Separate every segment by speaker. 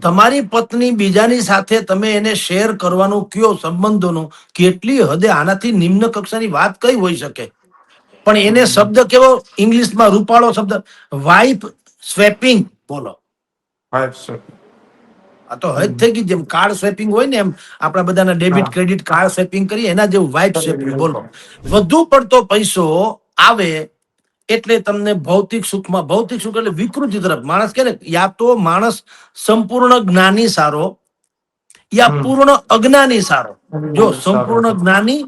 Speaker 1: તમારી પત્ની બીજાની સાથે તમે એને શેર કરવાનું કયો સંબંધોનું, કેટલી હદે આનાથી નિમ્ન કક્ષાની વાત કઈ હોઈ શકે? પણ એને શબ્દ કેવો ઇંગ્લિશમાં રૂપાળો શબ્દ, વાઇફ સ્વેપિંગ. બોલો, આ તો હદ થઈ ગઈ. જેમ કાર્ડ સ્વેપિંગ હોય ને, એમ આપણા બધાના ડેબિટ ક્રેડિટ કાર્ડ સ્વેપિંગ કરીએ એના જેવું વાઇફ સ્વેપિંગ. બોલો, વધુ પડતો પૈસો આવે એટલે તમને ભૌતિક સુખમાં, ભૌતિક સુખ એટલે વિકૃતિ તરફ માણસ કે ને, યા તો માણસ સંપૂર્ણ જ્ઞાની સારો યા પૂર્ણ અજ્ઞાની સારો. જો સંપૂર્ણ જ્ઞાની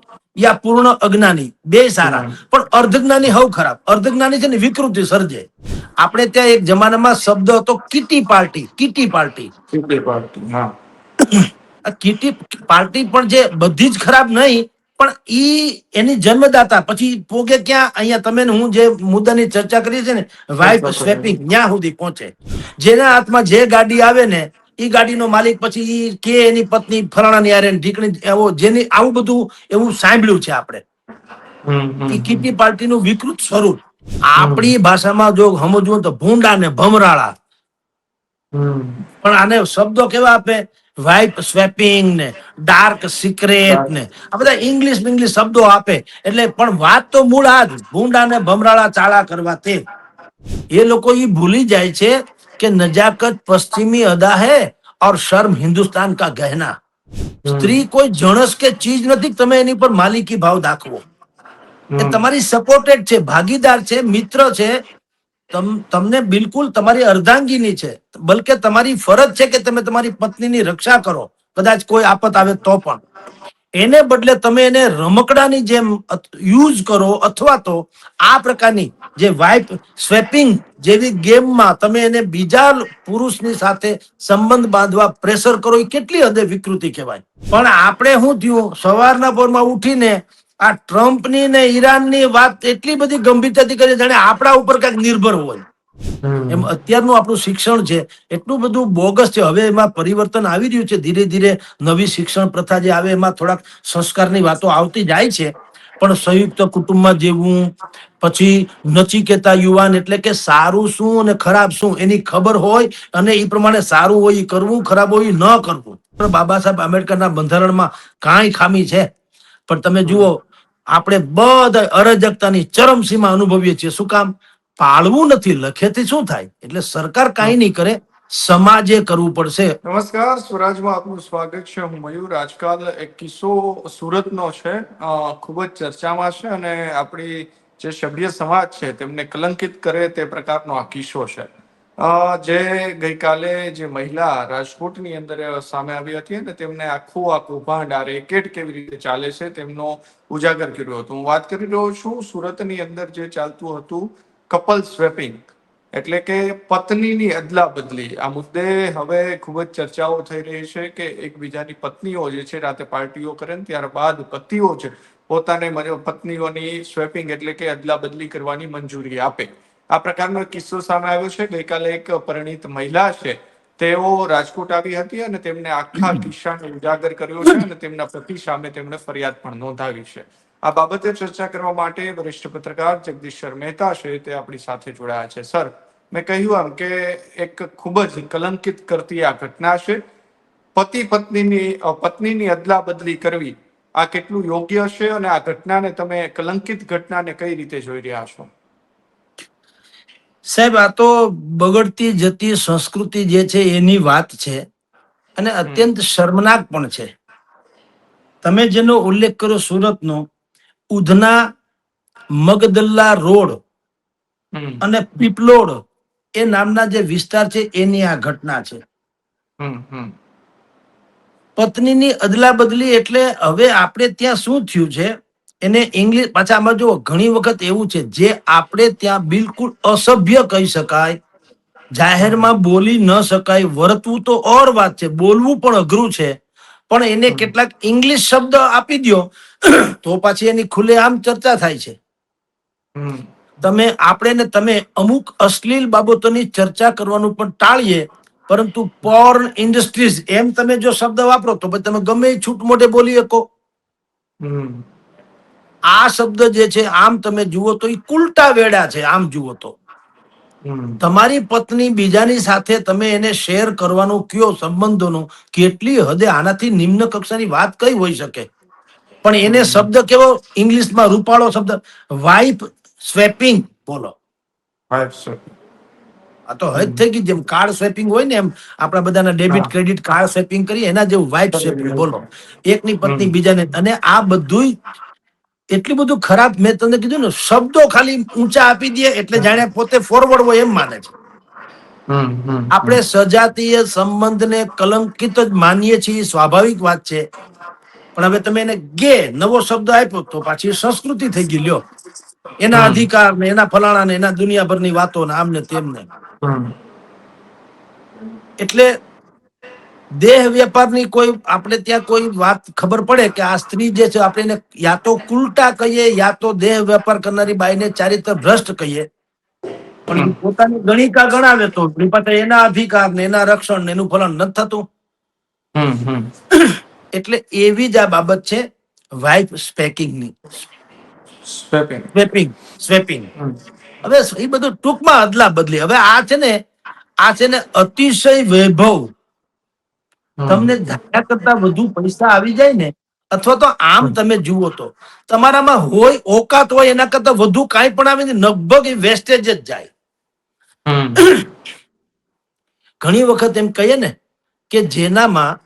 Speaker 1: યા પૂર્ણ અજ્ઞાની બે સારા, પણ અર્ધજ્ઞાની હવ ખરાબ. અર્ધજ્ઞાની છે ને વિકૃતિ સર્જે. આપણે ત્યાં એક જમાનામાં શબ્દ હતો kitty party. Kitty party, kitty party પણ જે બધી જ ખરાબ નહીં, પણ ઈ એની જન્મદાતા પછી પોગે ક્યાં? અહીંયા તમે હું જે મુદ્દાની ચર્ચા કરીએ છીએ ને, વાઇફ સ્વેપિંગ, ત્યાં સુધી પહોંચે. જેના હાથમાં જે ગાડી આવે ને એ ગાડીનો માલિક પછી ઈ કે એની પત્ની ફલાણાની યારે ઢીકણી, એવો જેની આવું બધું એવું સાંભળ્યું છે આપણે. એ કીટી પાર્ટીનું વિકૃત સ્વરૂપ. આપણી ભાષામાં જો સમજવું તો ભૂંડા ને ભમરાળા. પણ આને શબ્દો કેવા આપે? વાઇફ સ્વેપિંગ ને ડાર્ક સિક્રેટ ને આ બધા ઇંગ્લિશ શબ્દો આપે. એટલે પણ વાત તો મૂળ આ જ, ભૂંડા ને ભમરાળા ચાળા કરવા. તે એ લોકો એ ભૂલી જાય છે કે નજાકત પશ્ચિમી અદા હૈ और शर्म हिंदुस्तान का गहना. સ્ત્રી કોઈ જણસ કે ચીજ નથી તમે એની પર માલિકી ભાવ દાખવો. એ તમારી સપોર્ટેડ છે, ભાગીદાર છે, મિત્ર છે. તમને બિલકુલ તમારી અર્ધાંગીની છે. બલકે તમારી ફરજ છે કે તમે તમારી પત્નીની રક્ષા કરો, કદાચ કોઈ આફત આવે તો પણ. એને બદલે તમે એને રમકડાની જેમ યુઝ કરો, અથવા તો આ પ્રકારની જે વાઇફ સ્વેપિંગ જેવી ગેમમાં તમે એને બીજા પુરુષની સાથે સંબંધ બાંધવા પ્રેશર કરો, એ કેટલી હદે વિકૃતિ કહેવાય. પણ આપણે શું થયું, સવારના પોરમાં ઉઠીને આ ટ્રમ્પની ને ઈરાનની વાત એટલી બધી ગંભીરતાથી કરી જાણે આપણા ઉપર કઈક નિર્ભર હોય એમ. અત્યારનું આપણું શિક્ષણ છે એટલું બધું બોગસ છે. હવે એમાં પરિવર્તન આવી રહ્યું છે ધીરે ધીરે. નવી શિક્ષણ પ્રથા જે આવે એમાં થોડાક સંસ્કારની વાતો આવતી જાય છે. પણ સંયુક્ત કુટુંબમાં જેવું, પછી નચિકેતા યુવાન એટલે કે સારું શું અને ખરાબ શું એની ખબર હોય અને એ પ્રમાણે સારું હોય એ કરવું, ખરાબ હોય ન કરવું. પણ બાબા સાહેબ આંબેડકરના બંધારણમાં કાંઈ ખામી છે? પણ તમે જુઓ, આપણે બધા અરાજકતાની ચરમસીમા અનુભવીએ છીએ. શું કામ? પાળવું નથી. લખેથી શું થાય? એટલે સરકાર કાંઈ નહીં કરે, સમાજે કરવું પડશે.
Speaker 2: નમસ્કાર, સ્વરાજમાં આપનું સ્વાગત છે. હું મયુર. આજકાલ એક કિસ્સો સુરતનો છે, ખૂબ જ ચર્ચામાં છે અને આપણી જે સભ્ય સમાજ છે તેમને કલંકિત કરે તે પ્રકારનો આ કિસ્સો છે. જે ગઈકાલે જે મહિલા રાજકોટની અંદર સામે આવી હતી અને તેમને આખું આ કૌભાંડ, આ રેકેટ કેવી રીતે ચાલે છે તેમનો ઉજાગર કર્યો હતો. હું વાત કરી રહ્યો છું સુરતની અંદર જે ચાલતું હતું કપલ સ્વેપિંગ, એટલે કે પત્નીની અદલા બદલી. આ મુદ્દે હવે ખૂબ જ ચર્ચાઓ થઈ રહી છે કે એકબીજાની પત્નીઓ જે છે રાતે પાર્ટીઓ કરે ને ત્યારબાદ પતિઓ છે પોતાને પત્નીઓની સ્વેપિંગ એટલે કે અદલા બદલી કરવાની મંજૂરી આપે. આ પ્રકારનો કિસ્સો સામે આવ્યો છે. ગઈકાલે એક પરિણીત મહિલા છે, તેઓ રાજકોટ આવી હતી અને તેમને આખા કિસ્સાને ઉજાગર કર્યો છે અને તેમના પતિ સામે તેમણે ફરિયાદ પણ નોંધાવી છે. આ બાબતે ચર્ચા કરવા માટે વરિષ્ઠ પત્રકાર જગદીશ મહેતા છે તે આપણી સાથે જોડાયા છે. સર, મેં કહ્યું એમ કે એક ખૂબ જ કલંકિત કરતી આ ઘટના છે. પતિ પત્નીની અદલા બદલી કરવી આ કેટલું યોગ્ય છે અને આ ઘટનાને તમે કલંકિત ઘટનાને કઈ રીતે જોઈ રહ્યા છો?
Speaker 1: સાહેબ, આ તો બગડતી જતી સંસ્કૃતિ જે છે એની વાત છે અને અત્યંત શર્મનાક પણ છે. તમે જેનો ઉલ્લેખ કર્યો સુરતનો, ઉધના, મગદલ્લા રોડ અને પીપલોડ એ નામના જે વિસ્તાર છે એની આ ઘટના છે. પત્નીની અદલા બદલી એટલે હવે આપણે ત્યાં શું થયું છે એને ઇંગ્લિશ પાછા આમાં જો ઘણી વખત એવું છે જે આપણે ત્યાં બિલકુલ અસભ્ય કહી શકાય, જાહેરમાં બોલી ન શકાય, વર્તવું તો ઓર વાત છે, બોલવું પણ અઘરું છે. પણ એને કેટલાક ઇંગ્લિશ શબ્દ આપી દો તો પાછી એની ખુલ્લેઆમ ચર્ચા થાય છે. તમે અમુક અશ્લીલ બાબતોની ચર્ચા કરવાનું પણ ટાળીએ, પરંતુ પોર્ન ઇન્ડસ્ટ્રીઝ એમ તમે જો શબ્દ વાપરો તો તમે ગમે છૂટ મોઢે બોલી શકો. આ શબ્દ જે છે આમ તમે જુઓ તો એ કુલટા વેડા છે. આમ જુઓ તો
Speaker 2: હમ
Speaker 1: તમારી પત્ની બીજાની સાથે તમે એને શેર કરવાનું કયો સંબંધોનું, કેટલી હદે આનાથી નિમ્ન કક્ષાની વાત કઈ હોઈ શકે? પણ એને શબ્દ કેવો ઇંગ્લિશમાં રૂપાળો શબ્દ, વાઇફ સ્વેપિંગ. બોલો,
Speaker 2: વાઇફ છે.
Speaker 1: આ તો હદ થઈ ગઈ. જેમ કાર્ડ સ્વેપિંગ હોય ને, એમ આપણા બધાના ડેબિટ
Speaker 2: હા.
Speaker 1: ક્રેડિટ કાર્ડ સ્વેપિંગ કરીએ એના જેવું વાઇફ સ્વેપિંગ. બોલો, એકની પત્ની
Speaker 2: હમ
Speaker 1: બીજાને, અને આ બધું એટલું બધું ખરાબ. મેં તમને કીધું ને, શબ્દો ખાલી ઊંચા આપી દે એટલે જાણે પોતે ફોરવર્ડ હોય એમ માને છે. આપણે સજાતીય સંબંધને કલંકિત જ માનીએ છીએ, સ્વાભાવિક વાત છે. પણ હવે તમે એને ગે નવો શબ્દ આપ્યો તો પાછી સંસ્કૃતિ થઈ ગઈ. લ્યો, એના
Speaker 2: હમ
Speaker 1: અધિકાર ને, એના ફલાણા ને, એના દુનિયાભરની વાતો ને, આમને તેમને.
Speaker 2: હમ
Speaker 1: એટલે દેહ વેપારની કોઈ આપણે ત્યાં કોઈ વાત ખબર પડે કે આ સ્ત્રી જે છે, આપણે એને યા તો કુલટા કહીએ, યા તો દેહ વેપાર કરનારી બાઈને ચારિત્ર ભ્રષ્ટ કહીએ. પણ એ પોતાની ગણિકા ગણાવે તો પાછા એના અધિકાર ને, એના રક્ષણ ને, એનું ફલન નથી થતું.
Speaker 2: હમ
Speaker 1: એટલે એવી જ આ બાબત છે વાઇફ સ્પેકિંગની.
Speaker 2: સ્વેપિંગ.
Speaker 1: Swapping, swapping.
Speaker 2: હમ
Speaker 1: હવે એ બધું ટૂંકમાં અદલા બદલી. હવે આ છે ને અતિશય વૈભવ.
Speaker 2: હમ
Speaker 1: તમને ધાર્યા કરતા વધુ પૈસા આવી જાય ને, અથવા તો આમ તમે જુઓ તો તમારામાં હોય ઓકાત હોય એના કરતા વધુ કાંઈ પણ આવે ને, લગભગ એ વેસ્ટેજ જ જાય.
Speaker 2: હમ
Speaker 1: ઘણી વખત એમ કહીએ ને કે જેનામાં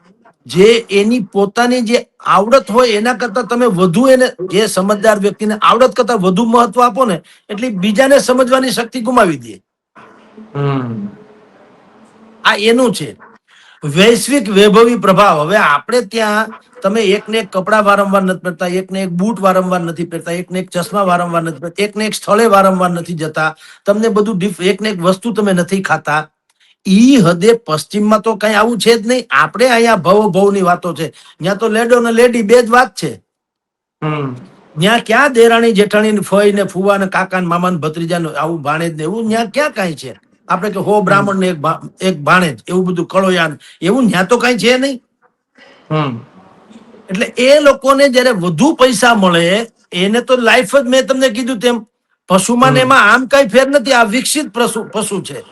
Speaker 1: જે એની પોતાની જે આવડત હોય એના કરતા તમે વધુ એને, જે સમજદાર વ્યક્તિને આવડત કરતા વધુ મહત્વ આપો ને, એટલે બીજાને સમજવાની શક્તિ ગુમાવી દે.
Speaker 2: હમ
Speaker 1: આ એનું છે વૈશ્વિક વૈભવી પ્રભાવ. હવે આપણે ત્યાં તમે એકને એક કપડા વારંવાર નથી પહેરતા, એકને એક બૂટ વારંવાર નથી પહેરતા, એકને એક ચશ્મા વારંવાર નથી પહેરતા, એકને એક સ્થળે વારંવાર નથી જતા, તમને બધું એકને એક વસ્તુ તમે નથી ખાતા. ઈ હદે પશ્ચિમમાં તો કઈ આવું છે જ નહીં. આપણે અહીંયા ભવ ની વાતો છે. ત્યાં તો લેડો ને લેડી બે જ વાત છે.
Speaker 2: હમ
Speaker 1: ત્યાં ક્યાં દેરાણી જેઠાણી ફઈ ને ફુવા ને કાકા ને મામા ને ભત્રીજા ને આવું ભાણેજ ને એવું ત્યાં ક્યાં કઈ છે? આપડે કે હો બ્રાહ્મણ ને એક ભાણેજ, એવું બધું કળોયાન એવું ત્યાં તો કઈ છે નહીં.
Speaker 2: હમ
Speaker 1: એટલે એ લોકોને જયારે વધુ પૈસા મળે એને તો લાઈફ જ, મેં તમને કીધું તેમ, પશુમાં ને એમાં આમ કઈ ફેર નથી. આ વિકસિત પશુ છે.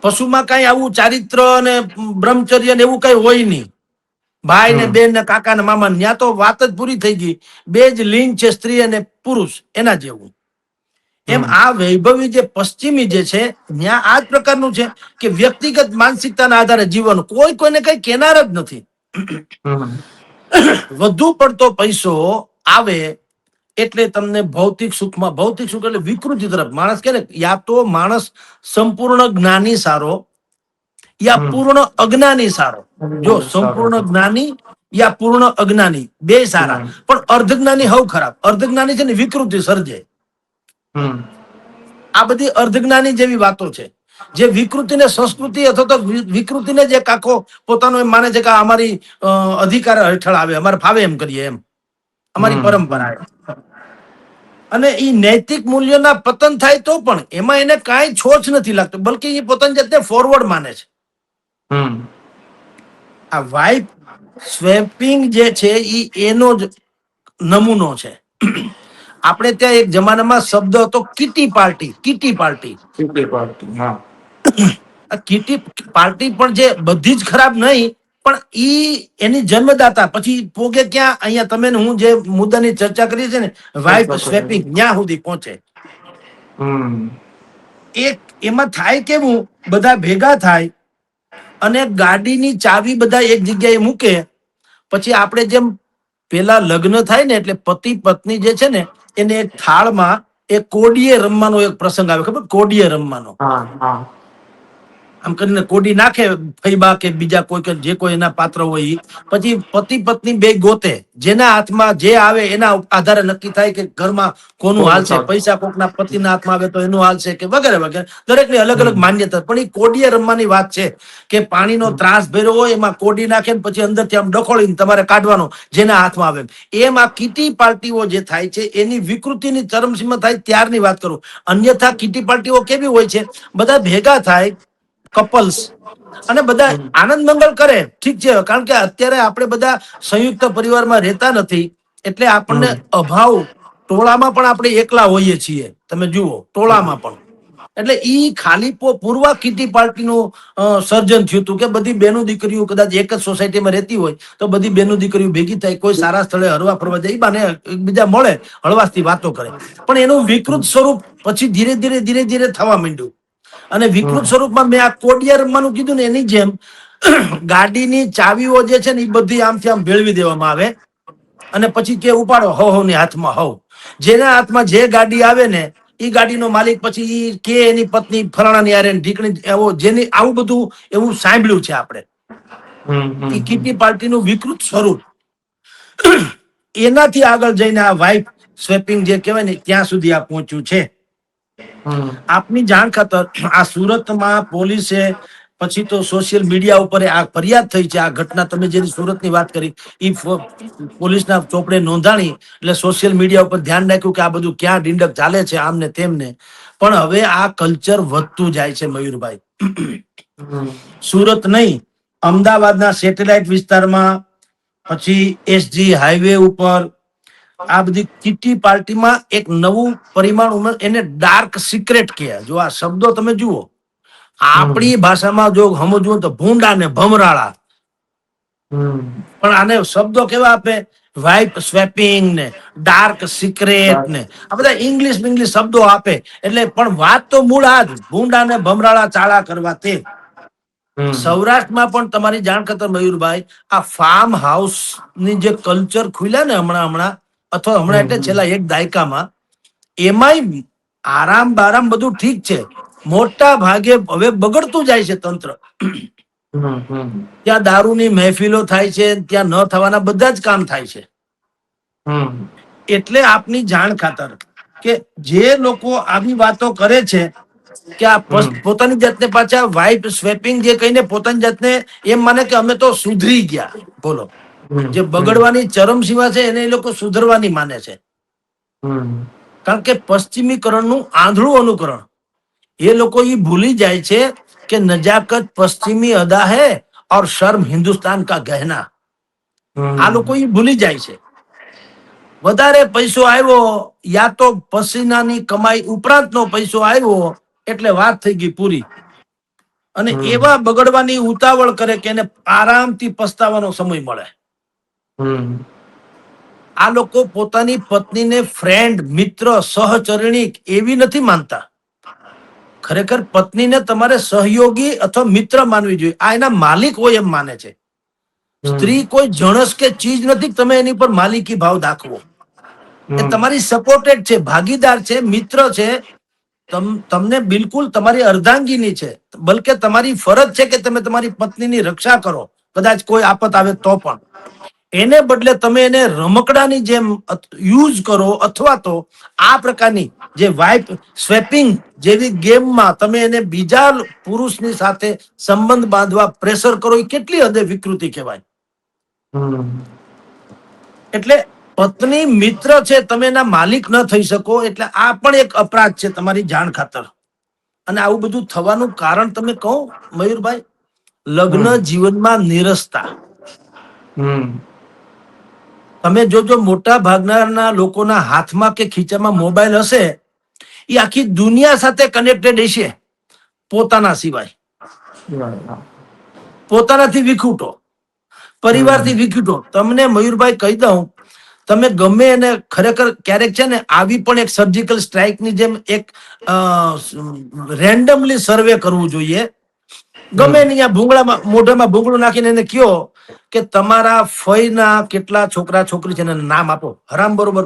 Speaker 1: પશુમાં કઈ આવું ચારિત્ર અને બ્રહ્મચર્ય ને એવું કઈ હોય નહીં. ભાઈ ને બેન ને કાકા ને મામા, ત્યાં તો વાત જ પૂરી થઈ ગઈ. બે જ લિંગ છે, સ્ત્રી અને પુરુષ, એના જેવું. એમ આ વૈભવી જે પશ્ચિમી જે છે ત્યાં આ જ પ્રકારનું છે કે વ્યક્તિગત માનસિકતાના આધારે જીવન, કોઈ કોઈને કઈ કેનાર જ નથી.
Speaker 2: હમ
Speaker 1: વધુ પડતો પૈસો આવે એટલે તમને ભૌતિક સુખમાં, ભૌતિક સુખ એટલે વિકૃતિ તરફ માણસ કે ને, યા તો માણસ સંપૂર્ણ જ્ઞાની સારો, યા પૂર્ણ અજ્ઞાની સારો. જો સંપૂર્ણ જ્ઞાની યા પૂર્ણ અજ્ઞાની બે સારા, પણ અર્ધજ્ઞાની હવ ખરાબ. અર્ધજ્ઞાની છે ને વિકૃતિ સર્જે. આ બધી અર્ધજ્ઞાની જેવી વાતો છે, જે વિકૃતિને સંસ્કૃતિ અથવા તો વિકૃતિને જે આખો પોતાનો એમ માને છે કે આ અમારી અધિકાર હેઠળ આવે, અમારે ફાવે એમ કરીએ, એમ અમારી પરંપરા. અને એ નૈતિક મૂલ્યોના પતન થાય તો પણ એમાં એને કાંઈ છોછ નથી લાગતો, બલકે એ પોતાની જાતને ફોરવર્ડ માને છે. આ વાઇફ સ્વેપિંગ જે છે એ એનો જ નમૂનો છે. આપણે ત્યાં એક જમાનામાં શબ્દ હતો કીટી પાર્ટી. કીટી પાર્ટી,
Speaker 2: હા.
Speaker 1: કીટી પાર્ટી પણ જે બધી જ ખરાબ નહીં, પણ ઈ એની જન્મદાતા. પછી પોગે ક્યાં? અહીંયા તમે હું જે મુદ્દાની ચર્ચા કરી છે ને, વાઇફ સ્વેપિંગ, ત્યાં સુધી પહોંચે. એક એમાં થાય કેવું, બધા ભેગા થાય અને ગાડીની ચાવી બધા એક જગ્યાએ મૂકે. પછી આપણે જેમ પેલા લગ્ન થાય ને, એટલે પતિ પત્ની જે છે ને એને એક થાળમાં એક કોડીએ રમવાનો એક પ્રસંગ આવે. ખબર? કોડીએ રમવાનો.
Speaker 2: હા હા
Speaker 1: આમ કરીને કોડી નાખે ફઈબા કે બીજા કોઈ કે જે કોઈ એના પાત્ર હોય ઈ. પછી પતિ પત્ની બે ગોતે, જેના હાથમાં જે આવે એના આધારે નક્કી થાય કે ઘરમાં કોનું
Speaker 2: કોણ
Speaker 1: હાલશે.
Speaker 2: સાથ
Speaker 1: પૈસા કોકના પતિના હાથમાં આવે તો એનું હાલશે કે વગેરે વગેરે. દરેકની અલગ અલગ માન્યતા. પણ એ કોડીએ રમવાની વાત છે કે પાણીનો ત્રાસ ભર્યો હોય, એમાં કોડી નાખે ને પછી અંદરથી આમ ડખોળીને તમારે કાઢવાનો, જેના હાથમાં આવે. એમ આ કીટી પાર્ટીઓ જે થાય છે એની વિકૃતિની ચરમસીમા થાય ત્યારની વાત કરું. અન્યથા કીટી પાર્ટીઓ કેવી હોય છે? બધા ભેગા થાય કપલ્સ અને બધા આનંદ મંગલ કરે, ઠીક છે. કારણ કે અત્યારે આપણે બધા સંયુક્ત પરિવારમાં રહેતા નથી, એટલે આપણને અભાવ, ટોળામાં પણ આપણે એકલા હોઈએ છીએ. તમે જુઓ, ટોળામાં પણ એટલે ઈ ખાલી પૂર્વ કીટી પાર્ટીનું સર્જન થયું હતું કે બધી બેનો દીકરીઓ કદાચ એક જ સોસાયટીમાં રહેતી હોય તો બધી બેનો દીકરીઓ ભેગી થાય, કોઈ સારા સ્થળે હરવા ફરવા જાય, ઈ બાને એકબીજા મળે, હળવાશથી વાતો કરે. પણ એનું વિકૃત સ્વરૂપ પછી ધીરે ધીરે ધીરે ધીરે થવા માંડ્યું. અને વિકૃત સ્વરૂપમાં મેં આ કોડિયા રમવાનું કીધું ને એની જેમ ગાડીની ચાવીઓ જે છે ને એ બધી આમથી આમ ભેળવી દેવામાં આવે અને પછી કે ઉપાડો હવ ની હાથમાં હવ. જેના હાથમાં જે ગાડી આવે ને એ ગાડીનો માલિક પછી ઈ કે એની પત્ની ફલાણાની આરે ઢીકણી, એવો જેની આવું બધું એવું સાંભળ્યું છે આપણે. ઈ કીટી પાર્ટીનું વિકૃત સ્વરૂપ. એનાથી આગળ જઈને આ વાઇફ સ્વેપિંગ જે કહેવાય ને ત્યાં સુધી આ પહોંચ્યું છે. આપની જાણ ખાતર આ સુરતમાં પોલીસે પછી તો સોશિયલ મીડિયા ઉપર આ ફરિયાદ થઈ છે. આ ઘટના તમે જેની સુરતની વાત કરી એ પોલીસના ચોપડે નોંધાણી એટલે સોશિયલ મીડિયા ઉપર ધ્યાન રાખ્યું કે આ બધું ક્યાં ડીંડક ચાલે છે આમ ને તેમને. પણ હવે આ કલ્ચર વધતું જાય છે મયુરભાઈ. સુરત નહીં, અમદાવાદના સેટેલાઇટ વિસ્તારમાં, પછી એસજી હાઈવે ઉપર આ બધી કીટી પાર્ટીમાં એક નવું પરિમાણ ઉમેર, એને ડાર્ક સિક્રેટ કહે. જો આ શબ્દો તમે જુઓ, આપણી ભાષામાં જો સમજવું તો ભૂંડા ને ભમરાળા, પણ આને શબ્દો કેવા આપે, વાઇપ સ્વેપિંગ ને ડાર્ક સિક્રેટ ને આ બધા ઇંગ્લિશ શબ્દો આપે. એટલે પણ વાત તો મૂળ આ જ, ભૂંડા ને ભમરાળા ચાળા કરવા તે. સૌરાષ્ટ્રમાં પણ તમારી જાણ ખાતર મયુરભાઈ આ ફાર્મ હાઉસ ની જે કલ્ચર ખુલ્યા ને હમણાં અથવા હમણાં એટલે છેલ્લા એક દાયકામાં, એમાંય આરામ બારામ બધું ઠીક છે, મોટા ભાગે હવે બગડતું જાય છે તંત્ર. ત્યાં દારૂની મહેફિલો થાય છે, ત્યાં ન થવાના બધા જ કામ થાય છે. એટલે આપની જાણ ખાતર કે જે લોકો આવી વાતો કરે છે કે આ પોતાની જાતને પાછા વાઇફ સ્વેપિંગ જે કહીને પોતાની જાતને એમ માને કે અમે તો સુધરી ગયા. બોલો, જે બગડવાની ચરમસીમા છે એને એ લોકો સુધરવાની માને છે. કારણ કે પશ્ચિમીકરણનું આંધળું અનુકરણ. એ લોકો એ ભૂલી જાય છે કે નજાકત પશ્ચિમી અદા હૈ और शर्म हिंदुस्तान का गहना. આ લોકો એ ભૂલી જાય છે. વધારે પૈસો આવ્યો યા તો પસીનાની કમાઈ ઉપરાંતનો પૈસો આવ્યો એટલે વાત થઈ ગઈ પૂરી. અને એવા બગડવાની ઉતાવળ કરે કે એને આરામથી પસ્તાવાનો સમય મળે. આ લોકો પોતાની પત્નીને ફ્રેન્ડ, મિત્ર, સહચરણી એવી નથી માનતા. ખરેખર પત્નીને તમારે સહયોગી અથવા મિત્ર માનવી જોઈએ. આ એના માલિક હોય એમ માને છે. સ્ત્રી કોઈ જણસ કે ચીજ નથી તમે એની પર માલિકી ભાવ દાખવો. એ તમારી સપોર્ટેડ છે, ભાગીદાર છે, મિત્ર છે, તમને બિલકુલ તમારી અર્ધાંગીની છે. બલકે તમારી ફરજ છે કે તમે તમારી પત્નીની રક્ષા કરો, કદાચ કોઈ આફત આવે તો પણ. એને બદલે તમે એને રમકડાની જેમ યુઝ કરો અથવા તો આ પ્રકારની જે વાઇફ સ્વેપિંગ જેવી ગેમમાં તમે એને બીજા પુરુષની સાથે સંબંધ બાંધવા પ્રેશર કરો, એ કેટલી હદે વિકૃતિ કહેવાય. એટલે પત્ની મિત્ર છે, તમે એના માલિક ન થઈ શકો, એટલે આ પણ એક અપરાધ છે તમારી જાણ ખાતર. અને આવું બધું થવાનું કારણ તમે કહો મયુરભાઈ, લગ્ન જીવનમાં નિરસતા. તમે જોજો મોટા ભાગના લોકોના હાથમાં કે ખીચામાં મોબાઈલ હશે, એ આખી દુનિયા સાથે કનેક્ટેડ હશે પોતાના સિવાય. પોતાનાથી વિખૂટો, પરિવારથી વિખૂટો. તમને મયુરભાઈ કહી દઉં, તમે ગમે એને ખરેખર ક્યારેક છે ને આવી પણ એક સર્જિકલ સ્ટ્રાઇકની જેમ એક રેન્ડમલી સર્વે કરવું જોઈએ. ગમે ને અહીંયા ભૂંગળામાં મોઢામાં ભૂંગળું નાખીને એને કયો કે તમારા ફઈના કેટલા છોકરા છોકરી છે એને નામ આપો. હરામ બરોબર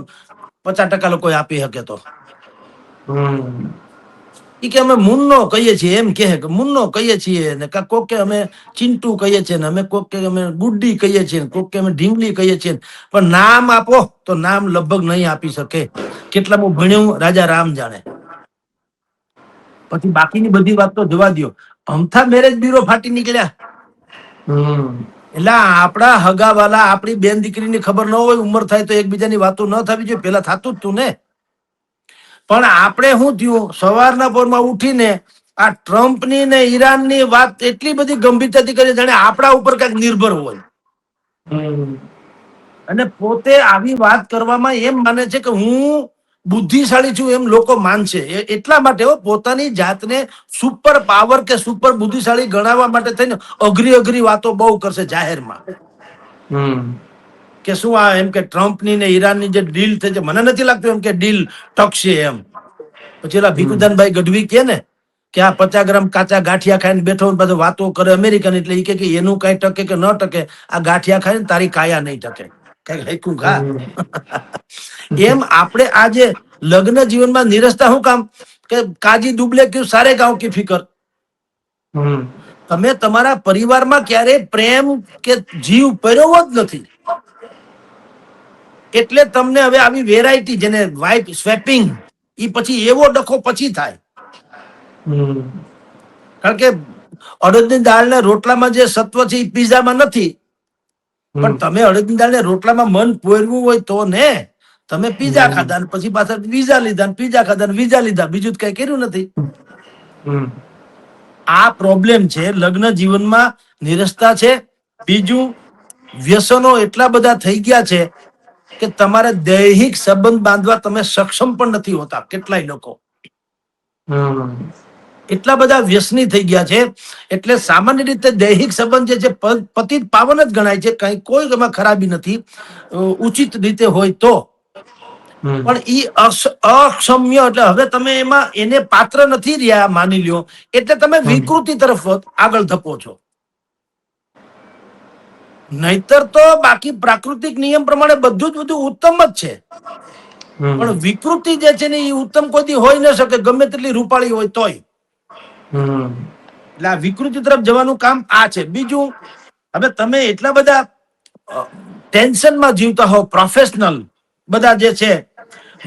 Speaker 1: 50% લોકો આપી શકે તો ઈ કે અમે મુન્નો કહીએ છીએ, એમ કહે કે મુન્નો કહીએ છીએ ને કોક કે અમે ચિંટુ કહીએ છીએ ને અમે કોક કે અમે ગુડ્ડી કહીએ છીએ, કોક કે અમે ઢીંગલી કહીએ છીએ. પણ નામ આપો તો નામ લગભગ નહીં આપી શકે. કેટલામાં ભણ્યું રાજા રામ જાણે. પછી બાકીની બધી વાત તો જવા દો. અમથા મેરેજ બ્યુરો ફાટી નીકળ્યા. એટલે આપણા હગાવાલા આપણી બેન દીકરીની ખબર ન હોય, ઉંમર થાય તો એકબીજાની વાતો ન થવી જોઈએ. પેલા થતું જ તું ને. પણ આપણે શું થયું, સવારના પોરમાં ઉઠીને આ ટ્રમ્પની ને ઈરાનની વાત એટલી બધી ગંભીરતાથી કરી જાણે આપણા ઉપર કઈક નિર્ભર હોય. અને પોતે આવી વાત કરવામાં એમ માને છે કે હું બુદ્ધિશાળી છું એમ લોકો માનશે. એટલા માટે પોતાની જાતને સુપર પાવર કે સુપર બુદ્ધિશાળી ગણાવવા માટે થઈને અઘરી અઘરી વાતો બહુ કરશે જાહેરમાં. કે શું આ એમ કે ટ્રમ્પની ને ઈરાનની જે ડીલ થઈ છે, મને નથી લાગતું એમ કે ડીલ ટકશે એમ. પછી ઓલા ભીખુદાનભાઈ ગઢવી કે ને કે આ 50 ગ્રામ કાચા ગાંઠિયા ખાઈને બેઠો ને પાછો વાતો કરે અમેરિકન, એટલે એ કે એનું કઈ ટકે કે ન ટકે, આ ગાંઠિયા ખાઈને તારી કાયા નહીં ટકે. કઈ હૈકું ખા. એમ આપણે આ જે લગ્ન જીવનમાં નિરસતા શું કામ કે કાજી દુબલે ક્યું સારે ગાંવ કી ફિકર. તમે તમારા પરિવારમાં ક્યારે પ્રેમ કે જીવ પર્યો જ નથી, એટલે તમને હવે આવી વેરાયટી જેને વાઇફ સ્વેપિંગ, ઈ પછી એવો ડખો પછી થાય. કારણ કે અડદની દાળના રોટલામાં જે સત્વ છે એ પીઝામાં નથી. પણ તમે અડદની દાળને રોટલામાં મન પોરવું હોય તો ને, તમે પીઝા ખાધા ને પછી પાછા વિઝા લીધા ને પીઝા ખાધા ને વિઝા લીધા, બીજું કઈ કર્યું નથી. આ પ્રોબ્લેમ છે લગ્ન જીવનમાં, નિરસતા છે. બીજું, વ્યસનો એટલા બધા થઈ ગયા છે કે તમારે દૈહિક સંબંધ બાંધવા તમે સક્ષમ પણ નથી હોતા. કેટલાય લોકો એટલા બધા વ્યસની થઈ ગયા છે. એટલે સામાન્ય રીતે દૈહિક સંબંધ જે છે પતિત પાવન જ ગણાય છે, કઈ કોઈ એમાં ખરાબી નથી, ઉચિત રીતે હોય તો. પણ ઈ અક્ષમ્ય, એટલે હવે તમે એમાં એને પાત્ર નથી રહ્યા માની લ્યો, એટલે તમે વિકૃતિ તરફ આગળ ધપો છો. નહીતર તો બાકી પ્રાકૃતિક નિયમ પ્રમાણે બધું જ બધું ઉત્તમ જ છે. પણ વિકૃતિ જે છે ને એ ઉત્તમ કોઈ હોય ન શકે, ગમે તેટલી રૂપાળી હોય તોય. એટલે આ વિકૃતિ તરફ જવાનું કામ આ છે. બીજું, હવે તમે એટલા બધા ટેન્શનમાં જીવતા હો, પ્રોફેશનલ બધા જે છે,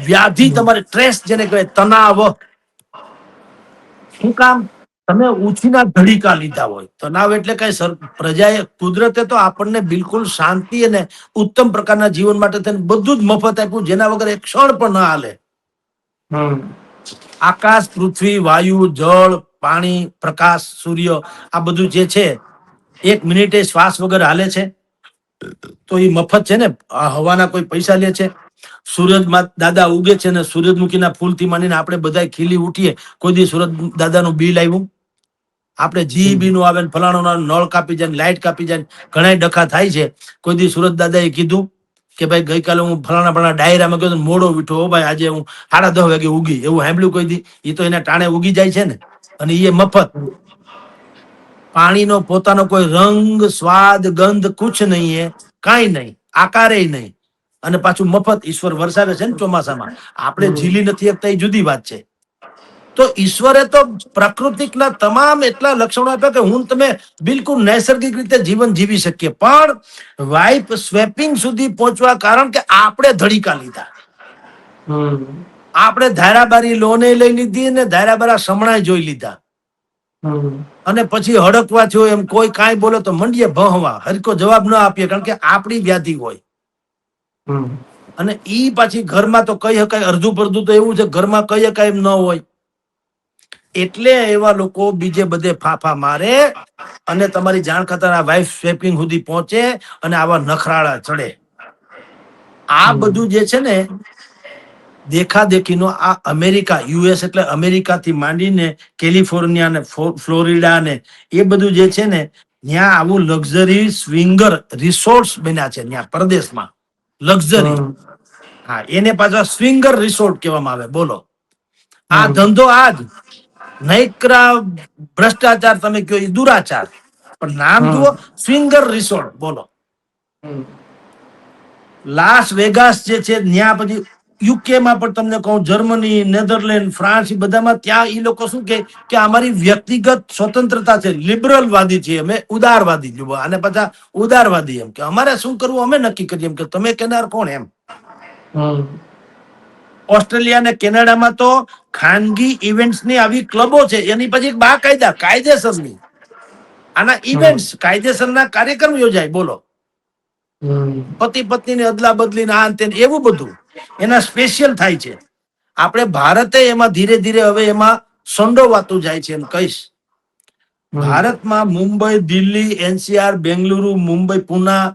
Speaker 1: વ્યાધિ તમારે સ્ટ્રેસ જેને કહેવાય, તણાવ. શું કામ? તમે ઉછીના ધડીકા લીધા હોય. તણાવ એટલે કઈ પ્રજાએ, કુદરતે તો આપણને બિલકુલ શાંતિ અને ઉત્તમ પ્રકારના જીવન માટે થઈને બધું જ મફત આપ્યું, જેના વગર એક ક્ષણ પણ ના હાલે. આકાશ, પૃથ્વી, વાયુ, જળ, પાણી, પ્રકાશ, સૂર્ય, આ બધું જે છે 1 મિનિટે શ્વાસ વગર હાલે છે તો એ મફત છે ને? હવાના કોઈ પૈસા લે છે? સૂરજમાં દાદા ઉગે છે ને સૂરજમુખીના ફૂલથી માંડીને આપણે બધા ખીલી ઉઠીએ, કોઈ દી સૂરજ દાદાનું બિલ આવ્યું? આપણે જીબી નું આવે, ફલાણું નળ કાપી જાય, લાઈટ કાપી જાય, ઘણા ડખા થાય છે. કોઈ દી સૂરજ દાદાએ કીધું કે ભાઈ ગઈકાલે હું ફલાણા ડાયરામાં ગયો મોડો ઉઠ્યો, ઓ ભાઈ આજે હું 10:30 વાગે ઉગી, એવું સાંભળ્યું કોઈ દી? એ તો એના ટાણે ઉગી જાય છે ને, અને એ મફત. પાણીનો પોતાનો કોઈ રંગ, સ્વાદ, ગંધ કુછ નહીં હે, કાંઈ નહીં, આકારે નહીં, અને પાછું મફત ઈશ્વર વરસાવે છે ને ચોમાસામાં. આપણે ઝીલી નથી શકતા એ જુદી વાત છે. તો ઈશ્વરે તો પ્રાકૃતિકના તમામ એટલા લક્ષણો આપ્યા કે હું તમે બિલકુલ નૈસર્ગિક રીતે જીવન જીવી શકીએ. પણ વાઇફ સ્વેપિંગ સુધી પહોંચવા કારણ કે આપણે ધડીકા લીધા. આપણે ધારાબારી લોને લઈ લીધી ને ધારાબારા સમણાય જોઈ લીધા, અને પછી હડકવા થયો એમ. કોઈ કાંઈ બોલો તો મંડીએ ભહવા, હરકો જવાબ ન આપીએ, કારણ કે આપણી વ્યાધિ હોય. અને ઈ પાછી ઘરમાં તો કહી શકાય, અડધું પડધું તો એવું છે ઘરમાં કહી શકાય એમ ન હોય. એટલે એવા લોકો બીજે બધે ફાફા મારે અને તમારી જાણ ખાતર આ વાઇફ સ્વેપિંગ સુધી પહોંચે અને આવા નખરાળા ચડે. આ બધું જે છે ને દેખાદેખીનો, આ અમેરિકા, યુએસ એટલે અમેરિકાથી માંડીને કેલિફોર્નિયા ને ફ્લોરિડા ને એ બધું જે છે ને, ત્યાં આવું લક્ઝરી સ્વિંગર રિસોર્ટ્સ બન્યા છે. ત્યાં પરદેશમાં લક્ઝરી, હા, એને પાછા સ્વિંગર રિસોર્ટ કહેવામાં આવે. બોલો, આ ધંધો આજ નૈકરા ભ્રષ્ટાચાર તમે કહો એ દુરાચાર, પણ નામ જુઓ, સ્વિંગર રિસોર્ટ. બોલો, લાસ વેગાસ જે છે ત્યાં, પછી યુકે માં પણ તમને કહું, જર્મની, નેધરલેન્ડ, ફ્રાન્સ, એ બધામાં ત્યાં એ લોકો શું કે અમારી વ્યક્તિગત સ્વતંત્રતા છે, લિબરલવાદી છીએ અમે, ઉદારવાદી. અને પાછા ઉદારવાદી એમ કે અમારે શું કરવું અમે નક્કી કરીએ, એમ કે તમે કેનાર કોણ એમ. ઓસ્ટ્રેલિયા અને કેનેડામાં તો ખાનગી ઇવેન્ટ્સ ની આવી ક્લબો છે, એની પછી બાકાયદા કાયદેસરની આના ઇવેન્ટ્સ, કાયદેસરના કાર્યક્રમ યોજાય. બોલો, પતિ પત્ની ની અદલા બદલી ના અંતે એવું બધું એના સ્પેશિયલ થાય છે. આપણે ભારતે એમાં ધીરે ધીરે હવે એમાં સંડોવાતું જાય છે એમ કહીશ. ભારતમાં મુંબઈ, દિલ્હી, એનસીઆર, બેંગલુરુ, મુંબઈ, પુના,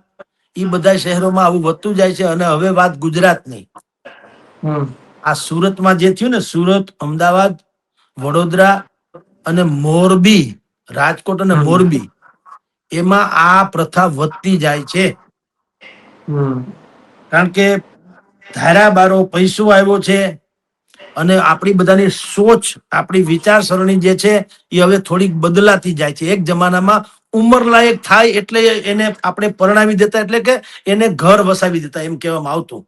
Speaker 1: એ બધા શહેરોમાં આવું વધતું જાય છે. અને હવે વાત ગુજરાતની, આ સુરતમાં જે થયું ને, સુરત, અમદાવાદ, વડોદરા અને મોરબી, રાજકોટ અને મોરબી, એમાં આ પ્રથા વધતી જાય છે. કારણ કે ધારાબારો પૈસો આવ્યો છે અને આપણી બધાની સોચ, આપણી વિચારસરણી જે છે એ હવે થોડીક બદલાતી જાય છે. એક જમાનામાં ઉંમર લાયક થાય એટલે એને આપણે પરણાવી દેતા, એટલે કે એને ઘર વસાવી દેતા, એમ કહેવામાં આવતું.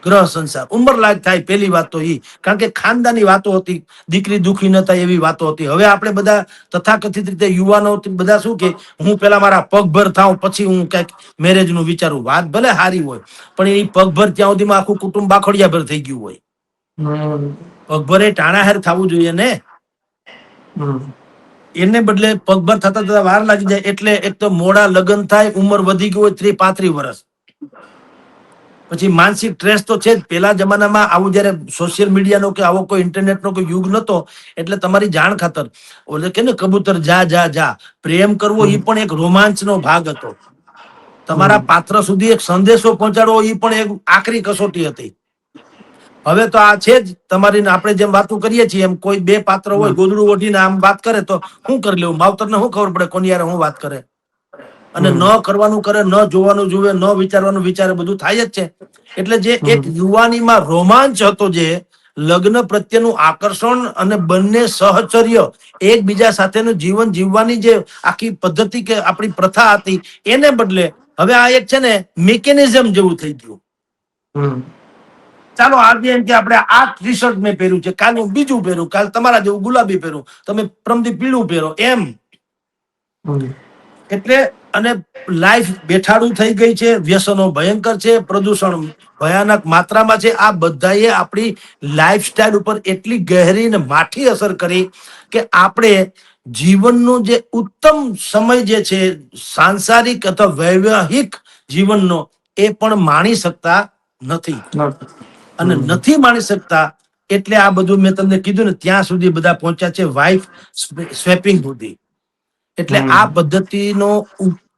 Speaker 1: ગ્રહ સંસાર ઉંમર લાયક થાય, પેલી વાત તો ઈ. કારણ કે ખાનદાની વાતો હતી, દીકરી દુખી ન થાય એવી વાતો હતી. હવે આપણે બધા તથાકથિત રીતે યુવાનો બધા શું કે, હું પેલા મારા પગભર થાઉં પછી હું કઈક મેરેજ નું વિચારું. વાત ભલે સારી હોય, પણ એ પગભર ત્યાં સુધીમાં આખું કુટુંબ બાખોડિયાભર થઈ ગયું હોય. પગભરે ટાણાહેર થવું જોઈએ ને. એને બદલે પગભર થતા થતા વાર લાગી જાય. એટલે એક તો મોડા લગ્ન થાય, ઉંમર વધી ગઈ હોય 30-35 વર્ષ, પછી માનસિક સ્ટ્રેસ તો છે જ. પેલા જમાનામાં આવું જયારે સોશિયલ મીડિયાનો કે આવો કોઈ ઇન્ટરનેટનો કોઈ યુગ નતો, એટલે તમારી જાણ ખાતર ઓલે કે ને કબૂતર જા જા જા, પ્રેમ કરવો એ પણ એક રોમાંચનો ભાગ હતો. તમારા પાત્ર સુધી એક સંદેશો પહોંચાડવો એ પણ એક આકરી કસોટી હતી. હવે તો આ છે જ તમારી, આપણે જેમ વાતો કરીએ છીએ એમ કોઈ બે પાત્ર હોય, ગોદડું ઓઢીને આમ વાત કરે તો શું કરી લેવું? માવતરને શું ખબર પડે કોની યાર હું વાત કરે? અને ન કરવાનું કરે, ન જોવાનું જોવે, ન વિચારવાનું વિચારે, બધું થાય જ છે. એટલે જે એક યુવાનીમાં રોમાંચ હતો, જે લગ્ન પ્રત્યેનું આકર્ષણ અને બંને સહચર્ય, એકબીજા સાથેનું જીવન જીવવાની જે આખી પદ્ધતિ કે આપણી પ્રથા હતી, એને બદલે હવે આ એક છે ને મિકેનિઝમ જેવું થઈ ગયું. ચાલો આજે એમ કે આપણે આ ટી શર્ટ મેં પહેર્યું છે, કાલ હું બીજું પહેરું, કાલ તમારા જેવું ગુલાબી પહેરું, તમે પ્રમદી પીળું પહેરો, એમ. એટલે અને લાઈફ બેઠાડું થઈ ગઈ છે, વ્યસનો ભયંકર છે, પ્રદૂષણ ભયાનક માત્રામાં છે. આ બધાએ આપણી લાઈફસ્ટાઈલ ઉપર એટલી ગહેરી અને માઠી અસર કરી કે આપણે જીવનનો જે ઉત્તમ સમય જે છે, સાંસારિક અથવા વૈવાહિક જીવનનો, એ પણ માણી શકતા નથી. અને નથી માણી શકતા એટલે આ બધું મેં તમને કીધું ને, ત્યાં સુધી બધા પહોંચ્યા છે વાઇફ સ્વેપિંગ સુધી. એટલે આ પદ્ધતિનો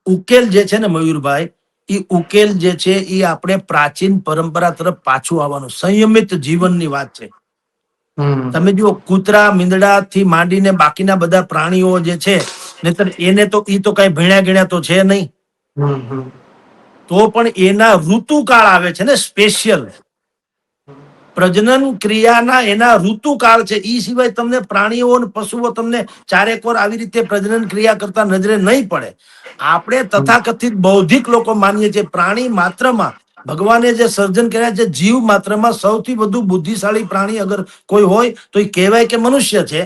Speaker 1: ઉકેલ જે છે ને મયુરભાઈ, એ ઉકેલ જે છે એ આપણે પ્રાચીન પરંપરા તરફ પાછું આવવાનું, સંયમિત જીવનની વાત છે. તમે જુઓ, કૂતરા મીંદડા થી માંડીને બાકીના બધા પ્રાણીઓ જે છે, નહીતર એને તો ઈ તો કઈ ભણ્યા ગણ્યા તો છે નહીં. તો પણ એના ઋતુકાળ આવે છે ને, સ્પેશિયલ પ્રજનન ક્રિયાના એના ઋતુકાળ છે. ઈ સિવાય તમને પ્રાણીઓ અને પશુઓ તમને ચારેક વાર આવી રીતે પ્રજનન ક્રિયા કરતા નજરે નહીં પડે. આપણે તથાકથિત બૌદ્ધિક લોકો માનીએ છીએ પ્રાણી માત્રમાં ભગવાને જે સર્જન કર્યા છે, જીવ માત્રમાં સૌથી વધુ બુદ્ધિશાળી પ્રાણી અગર કોઈ હોય તો એ કહેવાય કે મનુષ્ય છે.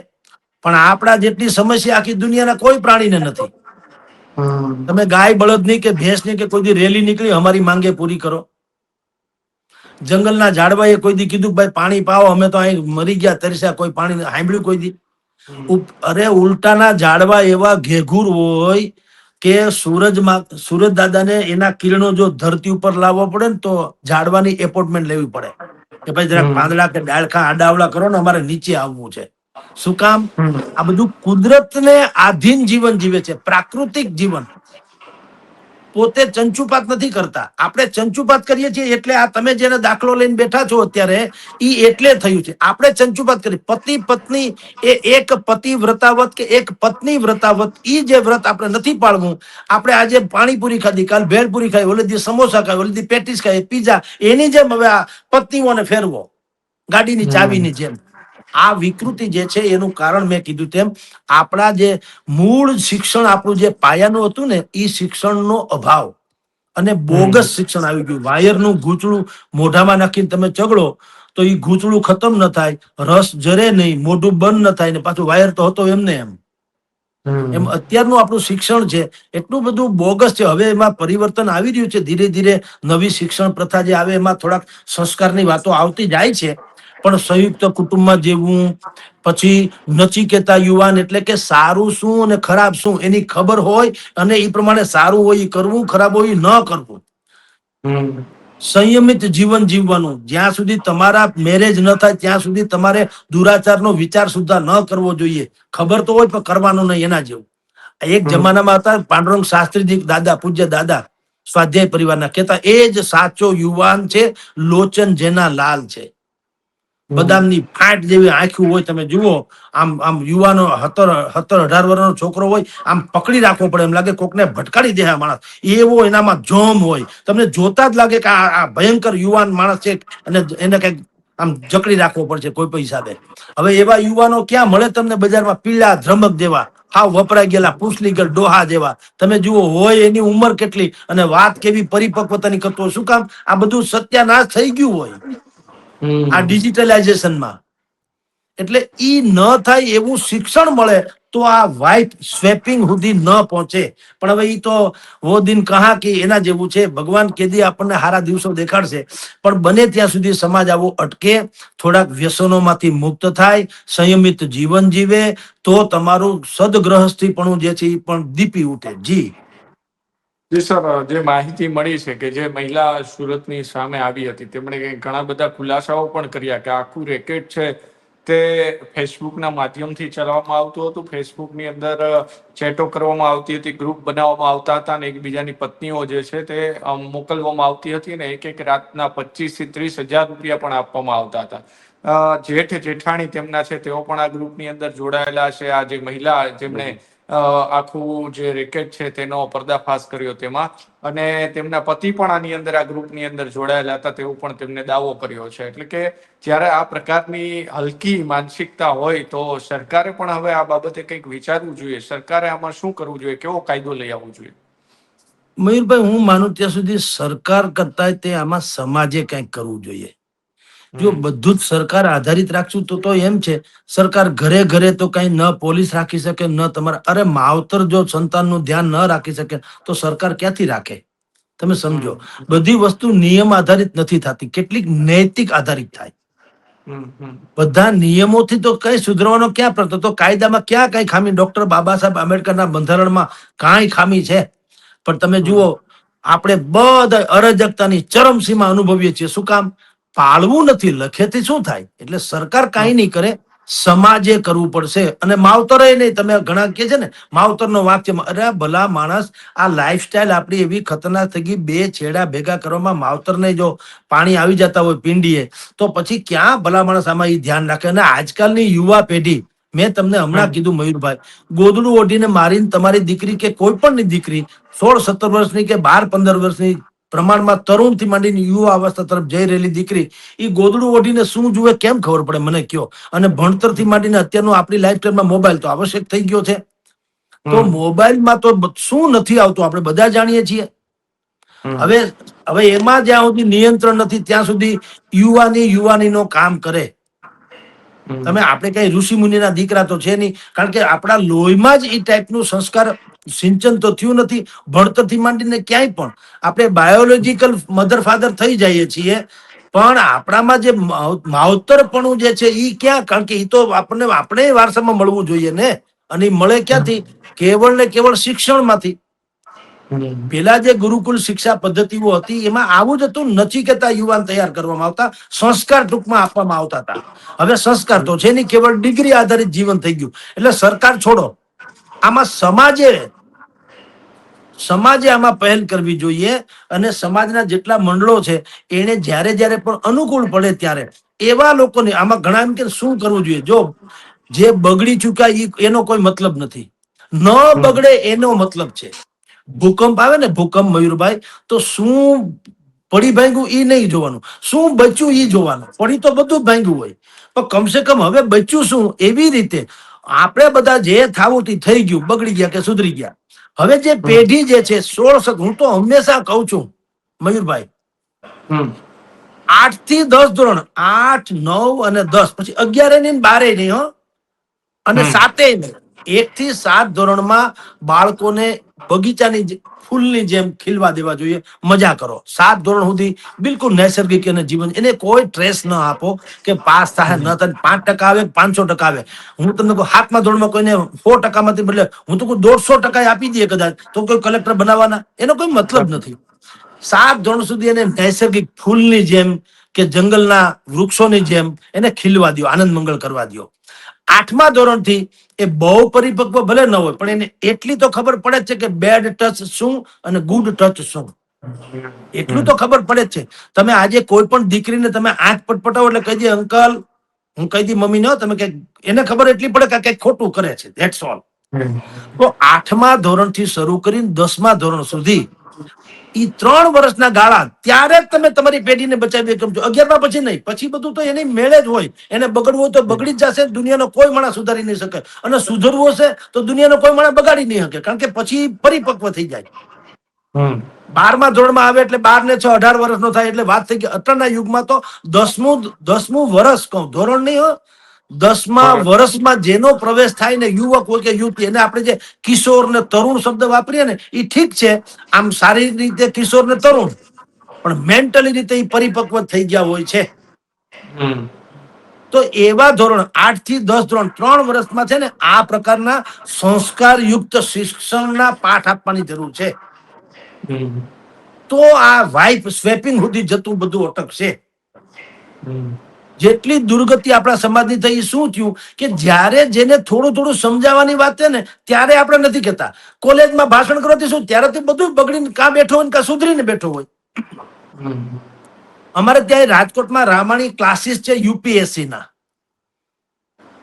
Speaker 1: પણ આપણા જેટલી સમસ્યા આખી દુનિયાના કોઈ પ્રાણીને નથી. તમે ગાય બળદની કે ભેંસની કે કોઈ દી રેલી નીકળી, અમારી માંગે પૂરી કરો? જંગલના ઝાડવાએ કોઈ દી કીધું ભાઈ પાણી પાવો, અમે તો અહીં મરી ગયા તરસ્યા, કોઈ પાણી સાંભળ્યું કોઈ દી? અરે ઉલટાના ઝાડવા એવા ઘેઘુર હોય કે સૂરજ દાદાને એના કિરણો જો ધરતી ઉપર લાવવા પડે ને, તો ઝાડવાની એપોઇન્ટમેન્ટ લેવી પડે કે ભાઈ જરાક પાંદડા કે ડાળખા આડાવડા કરો ને, અમારે નીચે આવવું છે. શું કામ? આ બધું કુદરતને આધીન જીવન જીવે છે, પ્રાકૃતિક જીવન. પોતે ચંચુપાત નથી કરતા. આપણે ચંચુપાત કરીએ છીએ. એટલે આ તમે જેને દાખલો લઈને બેઠા છો અત્યારે, ઈ એટલે થયું છે. આપણે ચંચુપાત કરી. પતિ પત્ની એ એક પતિ વ્રતાવત કે એક પત્ની વ્રતાવત, ઈ જે વ્રત આપણે નથી પાળવું. આપણે આજે પાણીપુરી ખાધી, કાલ ભેળપુરી ખાઈ, ઓલે દી સમોસા ખાય, ઓલે દી પેટીસ ખાય, પીઝા, એની જેમ હવે આ પત્નીઓને ફેરવો ગાડીની ચાવીની જેમ. આ વિકૃતિ જે છે એનું કારણ મેં કીધું તેમ આપણા જે મૂળ શિક્ષણ, આપણું જે પાયાનું હતું ને, એ શિક્ષણનો અભાવ અને બોગસ શિક્ષણ આવી ગયું. વાયરનું ગૂંચળું મોઢામાં નાખીને તમે ચગડો તો એ ગૂંચળું ખતમ ન થાય, રસ જરે નહીં, મોઢું બંધ ન થાય, ને પાછું વાયર તો હતો એમને એમ. એમ અત્યારનું આપણું શિક્ષણ છે એટલું બધું બોગસ છે. હવે એમાં પરિવર્તન આવી રહ્યું છે ધીરે ધીરે. નવી શિક્ષણ પ્રથા જે આવે એમાં થોડાક સંસ્કારની વાતો આવતી જાય છે. પણ સંયુક્ત કુટુંબમાં જેવું, પછી નચિકેતા યુવાન, એટલે કે સારું શું અને ખરાબ શું એની ખબર હોય અને એ પ્રમાણે સારું હોય એ કરવું, ખરાબ હોય એ ન કરવું. સંયમિત જીવન જીવવાનું. જ્યાં સુધી તમારા મેરેજ ન થાય ત્યાં સુધી તમારે દુરાચારનો વિચાર સુદ્ધા ન કરવો જોઈએ. ખબર તો હોય પણ કરવાનું નહીં, એના જેવું. એક જમાનામાં હતા પાંડુરંગ શાસ્ત્રીજી દાદા, પૂજ્ય દાદા, સ્વાધ્યાય પરિવારના, કહેતા એ જ સાચો યુવાન છે, લોચન જેના લાલ છે. બદામની ફાટ જેવી આંખ્યું હોય, તમે જુઓ આમ આમ યુવાનો 17-18 વર્ષનો છોકરો હોય, આમ પકડી રાખવો પડે, એમ લાગે કોકને ભટકાડી દે આ માણસ, એવો એનામાં જોમ હોય, તમને જોતા જ લાગે કે આ ભયંકર યુવાન માણસ છે અને એને કઈક આમ જકડી રાખવો પડશે કોઈ પણ હિસાબે. હવે એવા યુવાનો ક્યાં મળે તમને બજારમાં? પીળા ધ્રમક જેવા, હાવ વપરાઈ ગયેલા પુસલીગર ડોહા જેવા. તમે જુઓ હોય એની ઉંમર કેટલી અને વાત કેવી પરિપક્વતાની કરતો હોય. શું કામ? આ બધું સત્યાનાશ થઈ ગયું હોય આ ડિજિટલાઇઝેશનમાં. એટલે ઈ ન થાય એવું શિક્ષણ મળે તો આ વાઇફ સ્વેપિંગ સુધી ન પહોંચે. પણ હવે ઈ તો વો દિન કહા કે એના જેવું છે. ભગવાન કેદી આપણને સારા દિવસો દેખાડશે, પણ બને ત્યાં સુધી સમાજ આવો અટકે, થોડાક વ્યસનોમાંથી મુક્ત થાય, સંયમિત જીવન જીવે, તો તમારું સદગ્રહસ્થીપણું જે છે એ પણ દીપી ઉઠે. જી
Speaker 2: સર, જે માહિતી મળી છે કે જે મહિલા સુરતની સામે આવી હતી, તેમણે ઘણા બધા ખુલાસાઓ પણ કર્યા કે આખું રેકેટ છે તે ફેસબુકના માધ્યમથી ચલાવવામાં આવતું હતું. ફેસબુકની અંદર ચેટો કરવામાં આવતી હતી, ગ્રુપ બનાવવામાં આવતા હતા અને એકબીજાની પત્નીઓ જે છે તે મોકલવામાં આવતી હતી અને એક રાતના 25 થી 30 હજાર રૂપિયા પણ આપવામાં આવતા હતા. જેઠ જેઠાણી તેમના છે તેઓ પણ આ ગ્રુપની અંદર જોડાયેલા છે. આ જે મહિલા જેમણે આખું જે રેકેટ છે તેનો પર્દાફાશ કર્યો તેમાં, અને તેમના પતિ પણ આની અંદર આ ગ્રુપની અંદર જોડાયેલા હતા તેવું પણ તેમને દાવો કર્યો છે. એટલે કે જ્યારે આ પ્રકારની હલકી માનસિકતા હોય તો સરકારે પણ હવે આ બાબતે કંઈક વિચારવું જોઈએ. સરકારે આમાં શું કરવું જોઈએ? કેવો કાયદો લઈ આવવો જોઈએ?
Speaker 1: મયુરભાઈ, હું માનું ત્યાં સુધી સરકાર કરતા તે આમાં સમાજે કંઈક કરવું જોઈએ. જો બધું જ સરકાર આધારિત રાખશું તો એમ છે, સરકાર ઘરે ઘરે તો કઈ ન પોલીસ રાખી શકે, ન તમારા અરે માવતર જો સંતાનનું ધ્યાન ન રાખી શકે તો સરકાર ક્યાંથી રાખે? તમે સમજો, બધી વસ્તુ નિયમ આધારિત નથી થતી, કેટલીક નૈતિક આધારિત થાય. બધા નિયમોથી તો કઈ સુધરવાનો ક્યાં પ્રશ્ન? તો કાયદામાં ક્યાં કઈ ખામી? ડોક્ટર બાબા સાહેબ આંબેડકરના બંધારણમાં કાંઈ ખામી છે? પણ તમે જુઓ, આપણે બધા અરાજકતાની ચરમસીમા અનુભવીએ છીએ. શું કામ? પાળવું નથી. લખેથી શું થાય? એટલે સરકાર કાંઈ નહીં કરે, સમાજે કરવું પડશે. અને માવતરે નહીં. તમે ઘણા કે છે ને માવતરનો વાક્ય, અરે ભલા માણસ, આ લાઈફસ્ટાઈલ આપણી એવી ખતરનાક થઈ ગઈ, બે છેડા ભેગા કરવામાં માવતરને જો પાણી આવી જતા હોય પિંડીએ, તો પછી ક્યાં ભલા માણસ આમાં એ ધ્યાન રાખે? અને આજકાલની યુવા પેઢી, મેં તમને હમણાં કીધું મયુરભાઈ, ગોદડું ઓઢીને મારીને તમારી દીકરી કે કોઈ પણ દીકરી 16-17 વર્ષની કે 12-15 વર્ષની પ્રમાણમાં તરુણથી માંડીને યુવા અવસ્થા તરફ જઈ રહેલી દીકરી, એ ગોદડું ઓઢીને શું જુએ કેમ ખબર પડે? મને કયો. અને ભણતરથી માંડીને અત્યારનું આપણી લાઈફસ્ટાઈલમાં મોબાઈલ તો આવશ્યક થઈ ગયો છે. તો મોબાઈલમાં તો શું નથી આવતું આપણે બધા જાણીએ છીએ. હવે એમાં જ્યાં સુધી નિયંત્રણ નથી ત્યાં સુધી યુવાનીનો કામ કરે. તમે આપણે કઈ ઋષિ મુનિના દીકરા તો છે નહીં, કારણ કે આપણા લોહીમાં જ એ ટાઈપનું સંસ્કાર સિંચન તો થયું નથી. ભણતરથી માંડીને ક્યાંય પણ આપણે બાયોલોજીકલ મધર ફાધર થઈ જઈએ છીએ, પણ આપણામાં જે માવતરપણું જે છે એ ક્યાં? કારણ કે એ તો આપણે વારસામાં મળવું જોઈએ ને. અને મળે ક્યાંથી? કેવળ ને કેવળ શિક્ષણમાંથી. પેલા જે ગુરુકુલ શિક્ષા પદ્ધતિઓ હતી એમાં આવું જ હતું. નચિકેતા યુવાન તૈયાર કરવામાં આવતા, સંસ્કાર ટૂંકમાં આપવામાં આવતા હતા. હવે સંસ્કાર તો છે નહીં, કેવળ ડિગ્રી આધારિત જીવન થઈ ગયું. એટલે સરકાર છોડો, આમાં સમાજે આમાં પહેલ કરવી જોઈએ. અને સમાજના જેટલા મંડળો છે એને જ્યારે જ્યારે પણ અનુકૂળ પડે ત્યારે એવા લોકોને આમાં ઘણા એમ કે શું કરવું જોઈએ. જો જે બગડી ચૂક્યા એનો કોઈ મતલબ નથી, ન બગડે એનો મતલબ છે. ભૂકંપ આવે ને, ભૂકંપ મયુરભાઈ, તો શું પડી ભાંગ્યું એ નહીં જોવાનું, શું બચ્યું એ જોવાનું. પડી તો બધું જ ભાંગ્યું હોય, પણ કમસે કમ હવે બચ્યું શું? એવી રીતે આપણે બધા જે થાવું તે થઈ ગયું, બગડી ગયા કે સુધરી ગયા. હવે જે પેઢી જે છે 16, હું તો હંમેશા કઉ છું મયુરભાઈ, 8 થી 10 ધોરણ, 8, 9 અને 10, પછી 11 નહીં, 12 નહીં, અને 7 નહીં. 1 થી 7 ધોરણમાં બાળકોને બગીચાની ફૂલની જેમ ખીલવા દેવા જોઈએ. મજા કરો 7 ધોરણ સુધી, બિલકુલ નૈસર્ગિક અને જીવન. એને કોઈ સ્ટ્રેસ ન આપો કે પાસ થાય ન થાય, 5% આવે 500% આવે. હું તમને કહું 7મા ધોરણમાં કોઈને 100%માંથી બદલે હું તો કોઈ 150% આપી દઈએ કદાચ, તો કોઈ કલેક્ટર બનાવવાના એનો કોઈ મતલબ નથી. 7 ધોરણ સુધી એને નૈસર્ગિક ફૂલની જેમ કે જંગલના વૃક્ષોની જેમ એને ખીલવા દો, આનંદ મંગળ કરવા દો. 8મા ધોરણથી એ બહુ પરિપક્વ ભલે ન હોય, પણ એને એટલી તો ખબર પડે છે કે બેડ ટચ શું અને ગુડ ટચ શું. એટલું તો ખબર પડે જ છે. તમે આજે કોઈ પણ દીકરીને તમે આંખ પટપટાવો એટલે કહી દે, અંકલ હું કહી દી મમ્મી ન તમે કે એને ખબર એટલી પડે કે કંઈક ખોટું કરે છે, ધેટ્સ ઓલ. તો 8મા ધોરણથી શરૂ કરીને 10મા ધોરણ સુધી ઈ 3 વર્ષના ગાળા ત્યારે જ તમે તમારી પેઢીને બચાવી શકો છો. 11મા પછી નહીં, પછી બધું તો એની મેળે જ હોય. એને બગડવું હોય તો બગડી જ જશે. દુનિયાનો કોઈ માણસ સુધારી નહીં શકે, અને સુધરવું હશે તો દુનિયાનો કોઈ માણસ બગાડી નહીં શકે, કારણ કે પછી પરિપક્વ થઈ જાય. 12મા ધોરણમાં આવે એટલે 12 ને 6 18 વર્ષનો થાય એટલે વાત થઈ ગઈ. અત્યારના યુગમાં તો 10મું વર્ષ કહું, ધોરણ નહીં હો, 10મા વર્ષમાં જેનો પ્રવેશ થાય ને, યુવક હોય કે યુવતી, એને આપણે જે કિશોર ને તરુણ શબ્દ વાપરીએ ને એ ઠીક છે, આમ સારી રીતે કિશોર ને તરુણ, પણ મેન્ટલી રીતે એ પરિપક્વ થઈ ગયા હોય છે. તો એવા ધોરણ 8 થી 10 ધોરણ 3 વર્ષમાં છે ને આ પ્રકારના સંસ્કારયુક્ત શિક્ષણના પાઠ આપવાની જરૂર છે. તો આ વાઇફ સ્વેપિંગ સુધી જતું બધું અટકશે. જેટલી દુર્ગતિ આપણા સમાજની થઈ, શું થયું કે જ્યારે જેને થોડું થોડું સમજાવવાની વાત છે ને ત્યારે આપણે નથી કહેતા. કોલેજમાં ભાષણ કરવાથી શું, ત્યારે તે બધું બગડીને કાં બેઠો હોય કાં સુધરીને બેઠો હોય. અમારે ત્યાં રાજકોટમાં રામાણી ક્લાસીસ છે યુપીએસસી ના.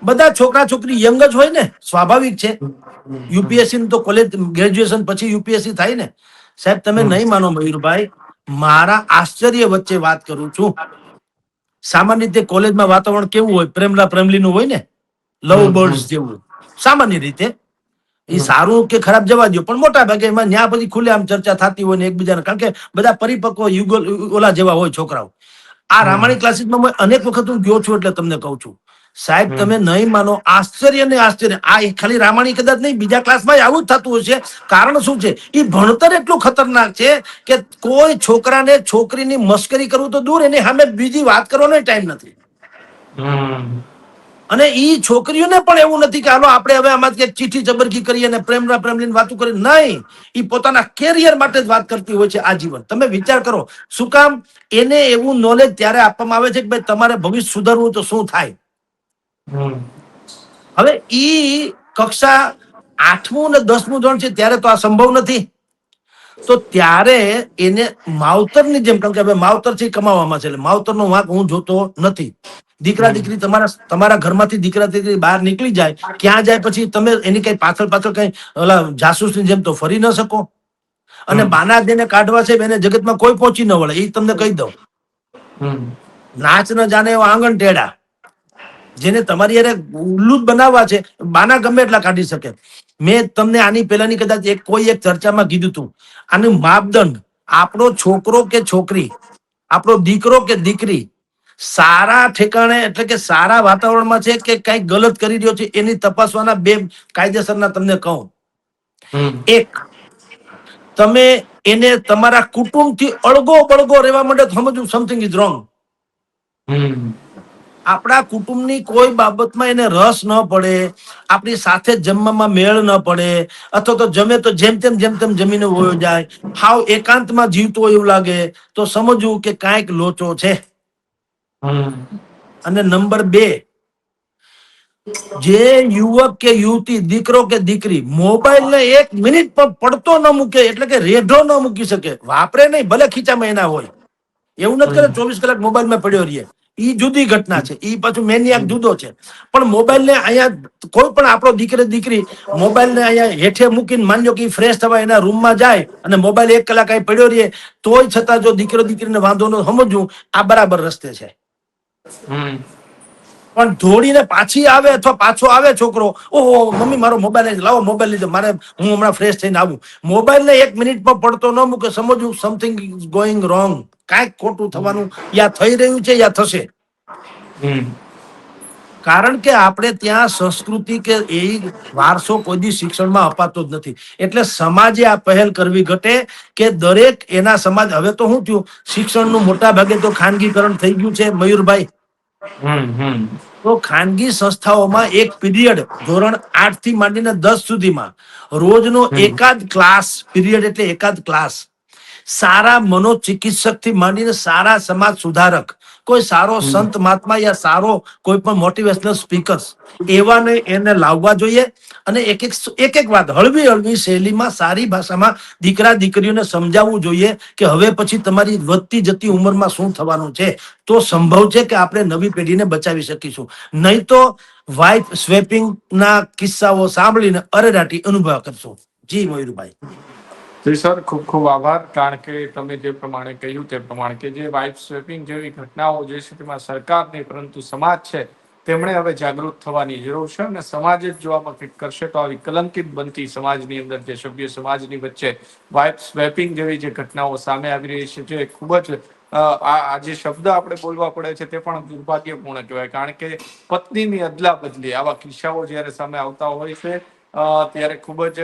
Speaker 1: બધા છોકરા છોકરી યંગ જ હોય ને, સ્વાભાવિક છે. યુપીએસસી તો કોલેજ ગ્રેજ્યુએશન પછી યુપીએસસી થાય ને. સાહેબ તમે નહીં માનો મયુરભાઈ, મારા આશ્ચર્ય વચ્ચે વાત કરું છું. સામાન્ય રીતે કોલેજમાં વાતાવરણ કેવું હોય, પ્રેમલા પ્રેમલીનું હોય ને, લવ બર્ડ્સ જેવું સામાન્ય રીતે. એ સારું કે ખરાબ જવા દો, પણ મોટા ભાગે એમાં ન્યા પછી ખુલ્લે આમ ચર્ચા થતી હોય ને એકબીજાને, કારણ કે બધા પરિપક્વ યુગલ ઓલા જેવા હોય છોકરાઓ. આ રામાણી ક્લાસીસમાં અનેક વખત હું ગયો છું, એટલે તમને કહું છું સાહેબ, તમે નહીં માનો, આશ્ચર્ય ને આશ્ચર્ય. આ ખાલી રામાણી કદાચ નહીં, બીજા ક્લાસમાં આવું જ થતું હશે. કારણ શું છે, એ ભણતર એટલું ખતરનાક છે કે કોઈ છોકરાને છોકરીની મસ્કરી કરવું તો દૂર, એની સામે બીજી વાત કરવાનો ટાઈમ નથી. અને ઈ છોકરીઓને પણ એવું નથી કે હાલો આપણે હવે આમાંથી એક ચીઠી જબરગી કરીએ અને પ્રેમના પ્રેમલીને વાતો કરી. નહીં, ઈ પોતાના કેરિયર માટે જ વાત કરતી હોય છે આજીવન. તમે વિચાર કરો, શું કામ? એને એવું નોલેજ ત્યારે આપવામાં આવે છે કે ભાઈ તમારે ભવિષ્ય સુધારવું તો શું થાય. હવે ઈ કક્ષા 8મું અને 10મું ધોરણ છે ત્યારે તો આ સંભવ નથી. તો ત્યારે એને માવતરની જેમ, કારણ કે હવે માવતર છે કમાવામાં છે, એટલે માવતરનો વાંક હું જોતો નથી. દીકરા દીકરી તમારા ઘરમાંથી દીકરા દીકરી બહાર નીકળી જાય, ક્યાં જાય પછી તમે એની કઈ પાછળ કઈ ઓલા જાસૂસની જેમ તો ફરી ન શકો. અને બાના જેને કાઢવા છે એને જગતમાં કોઈ પહોંચી ન વળે, એ તમને કહી દઉં. નાચ ન જાણે એવા આંગણ ટેડા. જેને તમારી યારે ઉલ્લુ જ બનાવવા છે, બાના ગમે એટલા કાઢી શકે. મેં તમને આની પહેલાની કદાચ કોઈ એક ચર્ચામાં કીધું હતું, આનું માપદંડ આપણો છોકરો કે છોકરી, આપણો દીકરો કે દીકરી સારા ઠેકાણે એટલે કે સારા વાતાવરણમાં છે કે કઈ ગલત કરી રહ્યો છે, એની તપાસવાના બે કાયદેસરના તમને કહું. એક, તમે એને તમારા કુટુંબથી અળગો બળગો રહેવા માટે સમજવું સમથિંગ ઇઝ રોંગ. આપણા કુટુંબની કોઈ બાબતમાં એને રસ ન પડે, આપણી સાથે જમવામાં મેળ ન પડે, અથવા તો જમે તો જેમ તેમ જમીને વયો જાય, હાવ એકાંતમાં જીવતો હોય એવું લાગે, તો સમજવું કે કાંઈક લોચો છે. અને નંબર 2, જે યુવક કે યુવતી, દીકરો કે દીકરી મોબાઈલને 1 મિનિટ પણ પડતો ન મૂકે, એટલે કે રેઢો ન મૂકી શકે, વાપરે નહીં, ભલે ખીચામાં એના હોય, એવું નથી કરે 24 કલાક મોબાઈલમાં પડ્યો રહીએ, ઈ જુદી ઘટના છે, ઈ પાછું મેનિયાક જુદો છે. પણ મોબાઈલ ને અહીંયા કોઈ પણ આપણો દીકરી મોબાઈલ ને અહીંયા હેઠે મૂકીને માન્યો કે ફ્રેશ થવા એના રૂમમાં જાય અને મોબાઈલ 1 કલાક અહીં પડ્યો રહીએ, તોય છતાં જો દીકરીને વાંધો ન સમજવું, આ બરાબર રસ્તે છે. પણ દોડીને પાછી આવે અથવા પાછો આવે છોકરો, ઓહો મમ્મી મારો મોબાઈલ લાવો, મોબાઈલ લીધો, હું હમણાં ફ્રેશ થઈને આવું, મોબાઈલ ને 1 મિનિટ પણ પડતો ન મૂકે, સમજવું સમથિંગ ઇઝ ગોઈંગ રોંગ. કાંઈક ખોટું થવાનું યા થઈ રહ્યું છે યા થશે. કારણ કે આપણે ત્યાં સંસ્કૃતિ કે એ વારસો કોઈ દી શિક્ષણમાં અપાતો જ નથી. એટલે સમાજે આ પહેલ કરવી ઘટે કે દરેક એના સમાજ, હવે તો શું થયું, શિક્ષણનું મોટા ભાગે તો ખાનગીકરણ થઈ ગયું છે મયુરભાઈ. તો ખાનગી સંસ્થાઓમાં એક પીરિયડ ધોરણ 8 થી માંડીને 10 સુધીમાં રોજનો એકાદ ક્લાસ, પીરિયડ એટલે એકાદ ક્લાસ, સારા મનોચિકિત્સક થી માંડીને સારા સમાજ સુધારક, કોઈ સારો સંત મહાત્મા યા સારો કોઈ પણ મોટિવેશનલ સ્પીકર્સ એવાને એને લાવવા જોઈએ. અને એક વાત હળવી હળવી શૈલીમાં સારી ભાષામાં દીકરા દીકરીઓને સમજાવવું જોઈએ કે હવે પછી તમારી વધતી જતી ઉંમરમાં શું થવાનું છે. તો સંભવ છે કે આપણે નવી પેઢીને બચાવી શકીશું. નહીં તો વાઇફ સ્વેપિંગ ના કિસ્સાઓ સાંભળીને અરેરાટી અનુભવ કરશું. જી મયુરભાઈ.
Speaker 2: જી સર, ખૂબ ખૂબ આભાર. કારણ કે તમે જે પ્રમાણે કહ્યું તે પ્રમાણે કે જે વાઇફ સ્વેપિંગ જેવી ઘટનાઓ જે છે તેમાં સરકાર નહીં પરંતુ સમાજ છે તેમણે હવે જાગૃત થવાની જરૂર છે. અને સમાજ જ જો આમાં કંઈક કરશે તો આવી કલંકિત બનતી સમાજની અંદર જે સભ્ય સમાજની વચ્ચે વાઇફ સ્વેપિંગ જેવી જે ઘટનાઓ સામે આવી રહી છે, જે ખૂબ જ આ જે શબ્દ આપણે બોલવા પડે છે તે પણ દુર્ભાગ્યપૂર્ણ કહેવાય. કારણ કે પત્નીની અદલા બદલી આવા કિસ્સાઓ જ્યારે સામે આવતા હોય છે ત્યારે ખૂબ જ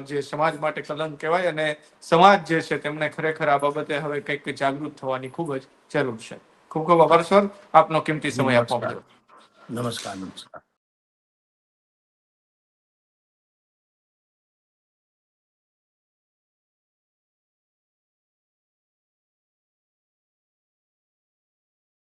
Speaker 2: જે સમાજ માટે કલંક કહેવાય. અને સમાજ જે છે તેમને ખરેખર આ બાબતે હવે કંઈક જાગૃત થવાની ખૂબ જ જરૂર છે. ખૂબ ખૂબ આભાર સર, આપનો કિંમતી સમય આપવા બદલ.
Speaker 1: નમસ્કાર. નમસ્કાર.